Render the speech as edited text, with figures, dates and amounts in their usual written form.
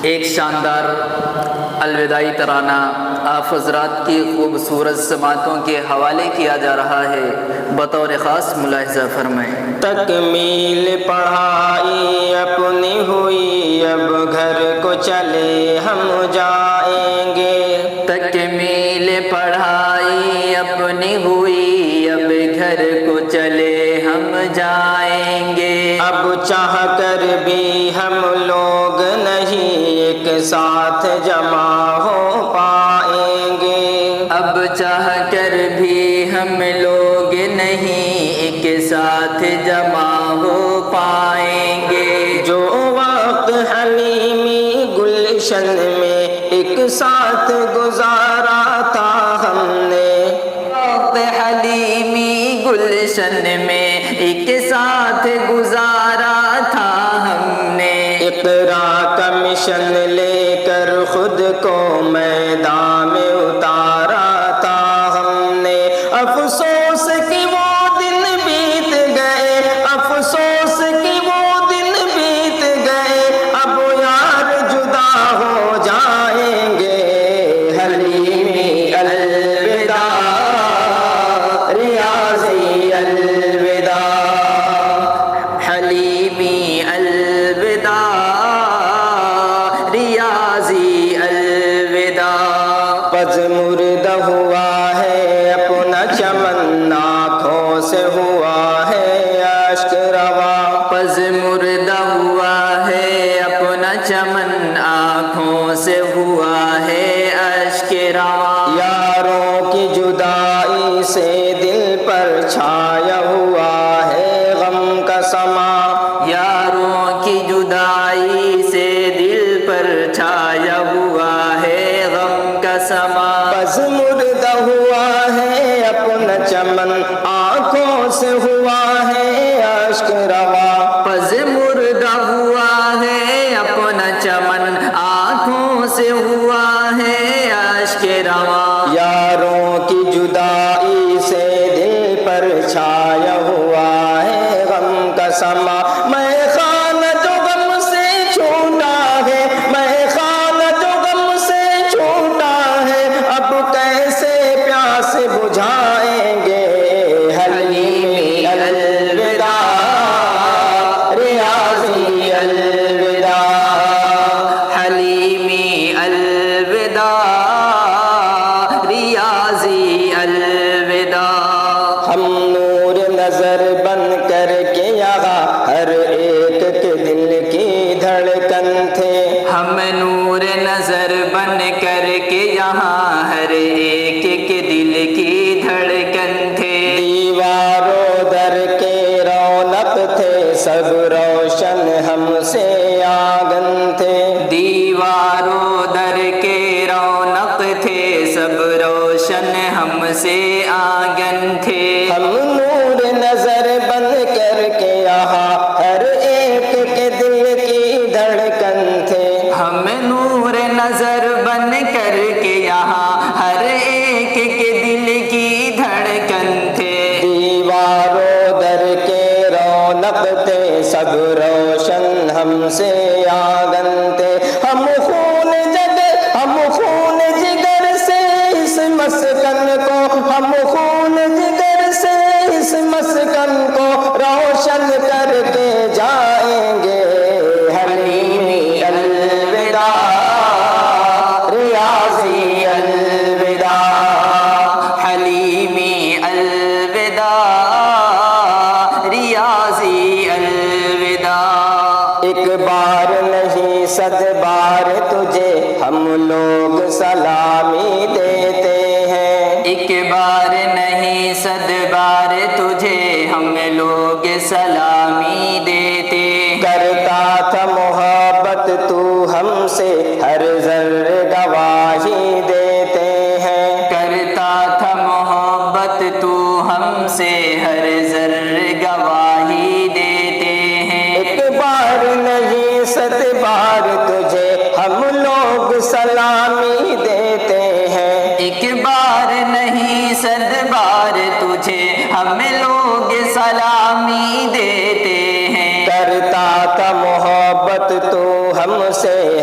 ایک شاندار الوداعی ترانہ آپ حضرات کی خوبصورت سماعتوں کے حوالے کیا جا رہا ہے، بطور خاص ملاحظہ فرمائیں۔ تکمیل پڑھائی اپنی ہوئی، اب گھر کو چلے ہم جائیں گے۔ تکمیل پڑھائی اپنی ہوئی، اب گھر کو چلے ہم جائیں گے۔ اب چاہ کر بھی ہم لوگ نہیں ایک ساتھ جمع ہو پائیں گے۔ اب چاہ کر بھی ہم لوگ نہیں ایک ساتھ جمع ہو پائیں گے۔ جو وقت حلیمی گلشن میں ایک ساتھ گزارا تھا ہم نے، وقت حلیمی گلشن میں ایک ساتھ گزارا تھا ہم نے۔ اقرا کا مشن لے کر خود کو میدان میں اتارا تھا ہم نے۔ افسوس کہ وہ دن بیت گئے، افسوس کہ وہ دن بیت گئے، اب یار جدا ہو جائیں گے۔ حلیمی الوداع، ریاضی الوداع، حلیمی الوداع، ریاضی الوداع۔ پس مردہ ہوا ہے اپنا چمن، آنکھوں سے ہوا ہے اشک رواں۔ پس مردہ ہوا ہے اپنا چمن، آنکھوں سے ہوا ہے اشک رواں۔ یاروں کی جدائی سے دل پر چھایا ہوا ہے غم کا سما۔ یاروں کی جدائی سے دل پر چھایا ہوا ہے غم کا سما۔ پس مردہ ہوا ہے اپنا چمن، آنکھوں سے ہوا ہے اشک رواں۔ پس مردہ ہوا ہے اپنا چمن، آنکھوں سے ہوا ہے اشک رواں۔ یاروں کی جدائی سے دل پر چھایا ہوا ہے غم کا سما۔ میں خانہ جو غم سے چھوٹا ہے، میں خانہ جو غم سے چھوٹا ہے، اب کیسے پیاس بجھائیں گے۔ حلیمی الوداع، ریاضی الوداع، حلیمی الوداع، ریاضی الوداع۔ ہم نور نظر بن کر کے یہاں ہر ایک کے دل کی دھڑکن تھے۔ ہم نور نظر بن کر کے یہاں ہر ایک کے دل کی دھڑکن تھے۔ دیواروں در کے رونق تھے، سب روشن ہم سے آگن تھے۔ دیواروں در کے رونق تھے، سب روشن ہم سے آنگن تھے۔ ہم نور نظر بن کر کے یہاں ہر ایک کے دل کی دھڑکن تھے۔ ہم نور نظر بن کر کے یہاں ہر ایک کے دل کی دھڑکن تھے۔ دیواروں در کے رونق تھے، سب روشن ہم سے آگن تھے۔ ہم خون جگر سے اس مسکن کو، ہم خون جگر سے اس مسکن کو روشن کر کے جائیں گے۔ حلیمی الوداع، ریاضی الوداع، حلیمی الوداع، ریاضی الوداع۔ ایک بار نہیں صد بار تجھے ہم لوگ سلامی دیتے ہیں۔ ایک بار نہیں صد بار تجھے ہم لوگ سلامی دیتے۔ کرتا تھا محبت تو ہم سے ہر ذرے گواہی دیتے ہیں۔ کرتا تھا محبت تو ہم سے ہر ذرے گواہی دیتے ہیں۔ ایک بار نہیں صد بار تجھے ہم لوگ سلامی دیتے ہیں۔ ایک بار نہیں صد بار تجھے ہم لوگ سلامی دیتے ہیں۔ کرتا تھا محبت تو ہم سے